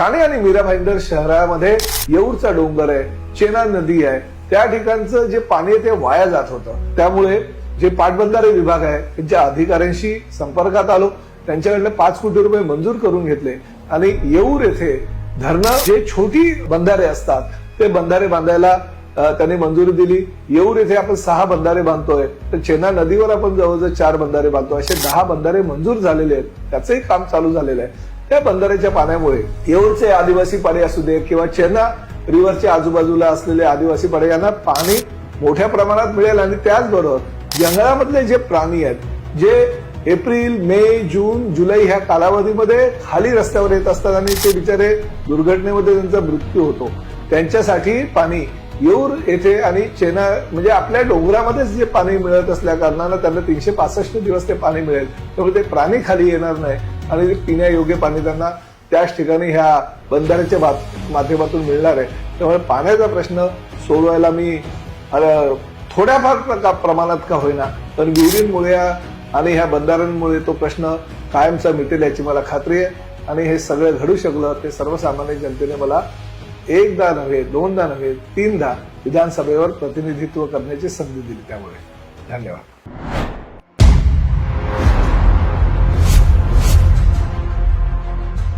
ठाणे आणि मीरा भाईंदर शहरामध्ये येऊरचा डोंगर आहे, चेना नदी आहे, त्या ठिकाणचं जे पाणी आहे ते वाया जात होतं. त्यामुळे जे पाटबंधारे विभाग आहे त्यांच्या अधिकाऱ्यांशी संपर्कात आलो, त्यांच्याकडले 5 कोटी रुपये मंजूर करून घेतले आणि येऊर येथे धरणं जे छोटी बंधारे असतात ते बंधारे बांधायला त्यांनी मंजुरी दिली. येऊर येथे आपण 6 बंधारे बांधतोय, तर चेना नदीवर आपण जवळजवळ 4 बंधारे बांधतोय. असे 10 बंधारे मंजूर झालेले आहेत, त्याचंही काम चालू झालेलं आहे. त्या बंधाऱ्याच्या पाण्यामुळे येऊरचे आदिवासी पाडे असू दे किंवा चेना रिव्हरच्या आजूबाजूला असलेले आदिवासी पाडे यांना पाणी मोठ्या प्रमाणात मिळेल आणि त्याचबरोबर जंगलामधले जे प्राणी आहेत, जे एप्रिल, मे, जून, जुलै ह्या कालावधीमध्ये खाली रस्त्यावर येत असतात आणि ते बिचारे दुर्घटनेमध्ये त्यांचा मृत्यू होतो, त्यांच्यासाठी पाणी येऊर येथे आणि चेना म्हणजे आपल्या डोंगरामध्येच जे पाणी मिळत असल्या कारणानं त्यांना 365 दिवस ते पाणी मिळेल. त्यामुळे ते प्राणी खाली येणार नाही आणि पिण्यायोग्य पाणी त्यांना त्याच ठिकाणी ह्या बंधाऱ्याच्या माध्यमातून मिळणार आहे. त्यामुळे पाण्याचा प्रश्न सोडवायला मी थोड्याफार प्रमाणात का होईना पण विहिरींमुळे आणि ह्या बंधाऱ्यांमुळे तो प्रश्न कायमचा मिटेल याची मला खात्री आहे. आणि हे सगळं घडू शकलं ते सर्वसामान्य जनतेने मला एकदा नव्हे, दोनदा नव्हे, 3दा विधानसभेवर प्रतिनिधित्व करण्याची संधी दिली. त्यामुळे धन्यवाद.